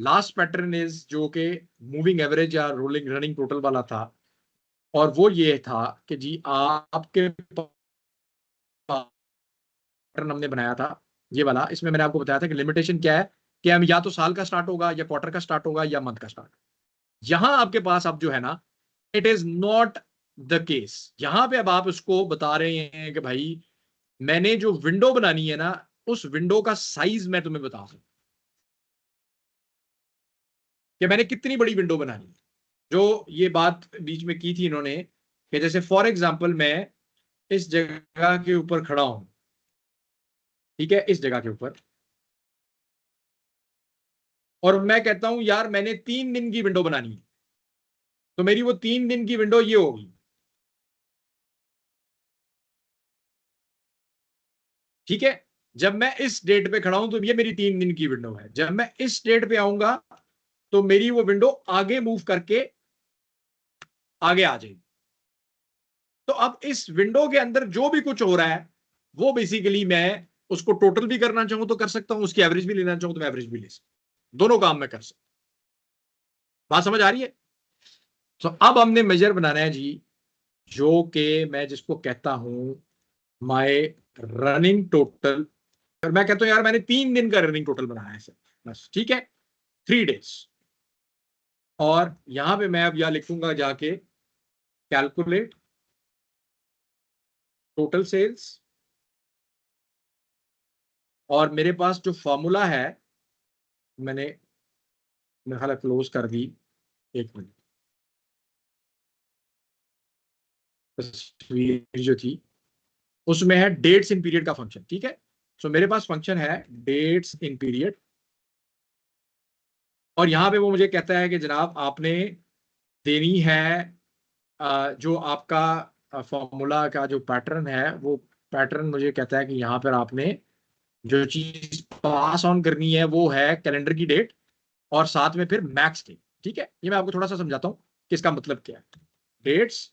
Last pattern is जो कि moving average या रोलिंग रनिंग टोटल वाला था, और वो ये था कि जी आपके पैटर्न हमने बनाया था ये वाला। इसमें मैंने आपको बताया था कि लिमिटेशन क्या है कि हम या तो साल का स्टार्ट होगा या क्वार्टर का स्टार्ट होगा या मंथ का स्टार्ट। यहां आपके पास अब जो है ना, it is not the case. यहां पे अब आप उसको बता रहे हैं कि भाई मैंने जो विंडो बनानी है ना, उस विंडो का साइज मैं तुम्हें बता सकता कि मैंने कितनी बड़ी विंडो बनानी है। जो ये बात बीच में की थी इन्होंने कि जैसे फॉर एग्जांपल मैं इस जगह के ऊपर खड़ा हूं, ठीक है, इस जगह के ऊपर, और मैं कहता हूं यार मैंने 3 दिन की विंडो बनानी है, तो मेरी वो 3 दिन की विंडो ये होगी। ठीक है, जब मैं इस डेट पे खड़ा हूं तो ये मेरी 3 दिन की विंडो है। जब मैं इस डेट पे आऊंगा तो मेरी वो विंडो आगे मूव करके आगे आ जाएगी। तो अब इस विंडो के अंदर जो भी कुछ हो रहा है वो बेसिकली मैं उसको टोटल भी करना चाहूं तो कर सकता हूं, उसकी एवरेज भी लेना चाहूं तो मैं एवरेज भी ले सकता हूं। दोनों काम मैं कर सकता हूं। बात समझ आ रही है? तो अब हमने मेजर बनाना है जी, जो कि मैं जिसको कहता हूं माय रनिंग टोटल। और मैं कहता हूं यार मैंने 3 दिन का रनिंग टोटल बनाया है सर, बस ठीक है, 3 डेज। और यहां पे मैं अब यहां लिखूंगा जाके कैलकुलेट टोटल सेल्स, और मेरे पास जो फॉर्मूला है मैंने मेरा ख्याल क्लोज कर दी। एक मिनट, तस्वीर जो थी उसमें है डेट्स इन पीरियड का फंक्शन, ठीक है। सो मेरे पास फंक्शन है डेट्स इन पीरियड, और यहां पे वो मुझे कहता है कि जनाब आपने देनी है जो आपका फॉर्मूला का जो पैटर्न है, वो पैटर्न मुझे कहता है कि यहां पर आपने जो चीज पास ऑन करनी है वो है कैलेंडर की डेट, और साथ में फिर मैक्स डेट। ठीक है, ये मैं आपको थोड़ा सा समझाता हूं कि इसका मतलब क्या है। Dates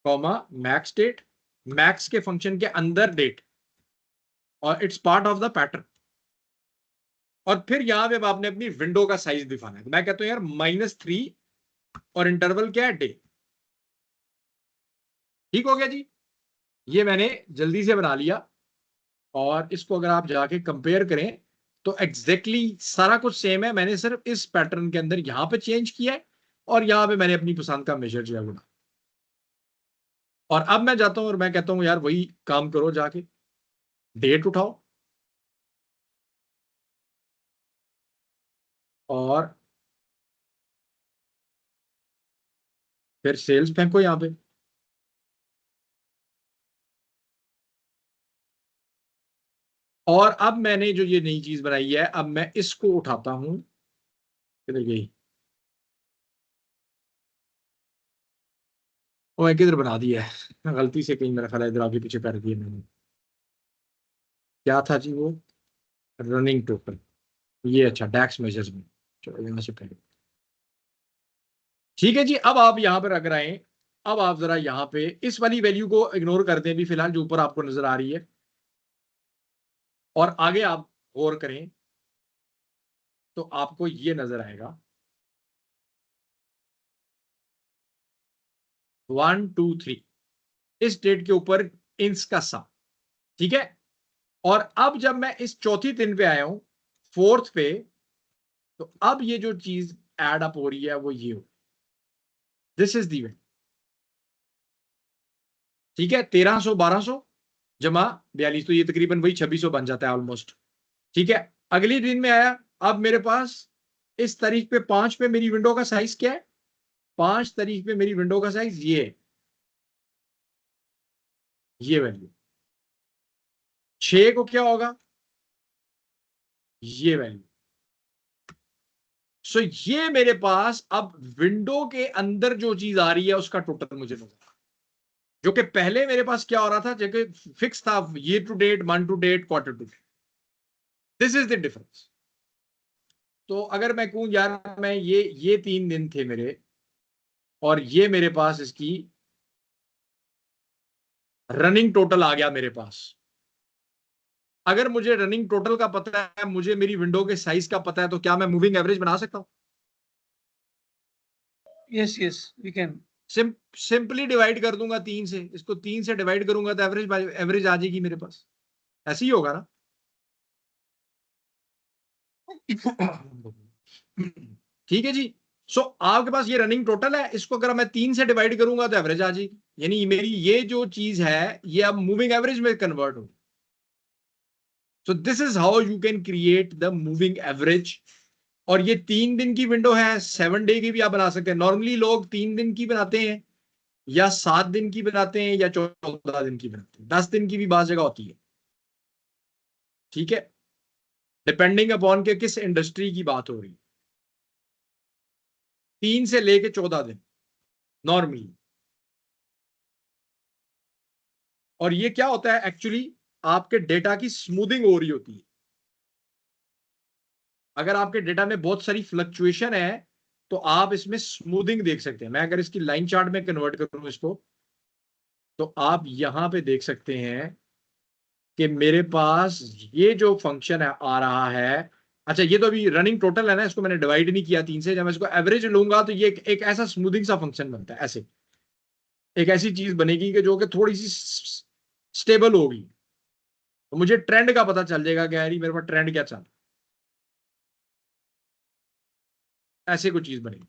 comma max date, max के फंक्शन के अंदर डेट, और it's part of the pattern. और फिर यहां पे आपने अपनी विंडो का साइज दिखाना है। तो मैं कहता हूं यार -3, और इंटरवल क्या है डे। ठीक हो गया जी, ये मैंने जल्दी से बना लिया। और इसको अगर आप जाके कंपेयर करें तो एग्जैक्टली सारा कुछ सेम है, मैंने सिर्फ इस पैटर्न के अंदर यहां पे चेंज किया है, और यहां पे मैंने अपनी पसंद का मेजर जो है वो। और अब मैं जाता हूं और मैं कहता हूं यार वही काम करो, जाके डेट उठाओ और फिर सेल्स फेंको यहां पे। और अब मैंने जो ये नई चीज बनाई है, अब मैं इसको उठाता हूं, किधर गई, वो मैं किधर बना दिया है गलती से, कहीं मेरा ख्याल है इधर आगे पीछे कर दिया मैंने। क्या था जी वो, रनिंग टोटल, ये अच्छा डैक्स मेजर्स में। चलो यहां से पहले, ठीक है जी। अब आप यहां पर अगर आए, अब आप जरा यहां पे इस वाली वैल्यू को इग्नोर कर दें भी फिलहाल, जो ऊपर आपको नजर आ रही है, और आगे आप गौर करें तो आपको ये नजर आएगा 1 2 3 इस डेट के ऊपर इंच का सा। ठीक है, और अब जब मैं इस चौथी दिन पे आया हूं, फोर्थ पे, तो अब ये जो चीज एड अप हो रही है वो ये हो, दिस इज दी वे। ठीक है, 1300 1200 जमा 42, तो ये तकरीबन वही 2600 बन जाता है ऑलमोस्ट। ठीक है, अगली दिन में आया, अब मेरे पास इस तारीख पे 5 पे मेरी विंडो का साइज क्या है, 5 तारीख पे मेरी विंडो का साइज ये है, ये वैल्यू। 6 को क्या होगा, ये वैल्यू। सो ये मेरे पास अब विंडो के अंदर जो चीज आ रही है उसका टोटल मुझे नजर, जो कि पहले मेरे पास क्या हो रहा था, जो कि फिक्स था, year to date, month to date, quarter to date. This is the difference. तो अगर मैं कहूं यार मैं ये 3 दिन थे मेरे, और ये मेरे पास इसकी रनिंग टोटल आ गया मेरे पास, अगर मुझे रनिंग टोटल का पता है, मुझे मेरी विंडो के साइज का पता है, तो क्या मैं मूविंग एवरेज बना सकता हूं? Yes yes we can. Simply divide कर दूंगा 3 से, इसको 3 से डिवाइड करूंगा तो एवरेज आ जाएगी मेरे पास। ऐसे ही होगा ना? ठीक है जी। सो आपके पास ये रनिंग टोटल है, इसको अगर मैं 3 से डिवाइड करूंगा तो एवरेज आ जाएगी, यानी मेरी ये जो चीज है ये अब मूविंग एवरेज में कन्वर्ट हो। So this is how you can create the moving average. और ये 3 दिन की विंडो है, 7 डे की भी आप बना सकते हैं। नॉर्मली लोग 3 दिन की बनाते हैं, या 7 दिन की बनाते हैं, या 14 दिन की बनाते हैं, 10 दिन की भी बात जगह होती है। ठीक है, डिपेंडिंग अपॉन के किस इंडस्ट्री की बात हो रही है। 3 से लेके 14 दिन नॉर्मली। और ये क्या होता है एक्चुअली, आपके डेटा की स्मूथिंग हो रही होती है। अगर आपके डेटा में बहुत सारी फ्लक्चुएशन है तो आप इसमें स्मूथिंग देख सकते हैं। मैं अगर इसकी लाइन चार्ट में कन्वर्ट करूं इसको, तो आप यहां पे देख सकते हैं कि मेरे पास ये जो फंक्शन है आ रहा है। अच्छा, ये तो अभी रनिंग टोटल है ना, इसको मैंने डिवाइड नहीं किया 3 से। जब मैं इसको एवरेज लूंगा तो ये एक ऐसा स्मूथिंग सा फंक्शन बनता है। ऐसे एक ऐसी चीज बनेगी कि जो कि थोड़ी सी स्टेबल होगी, तो मुझे ट्रेंड का पता चल जाएगा कि यार मेरे पास ट्रेंड क्या चल, ऐसे कुछ चीज बनेगी।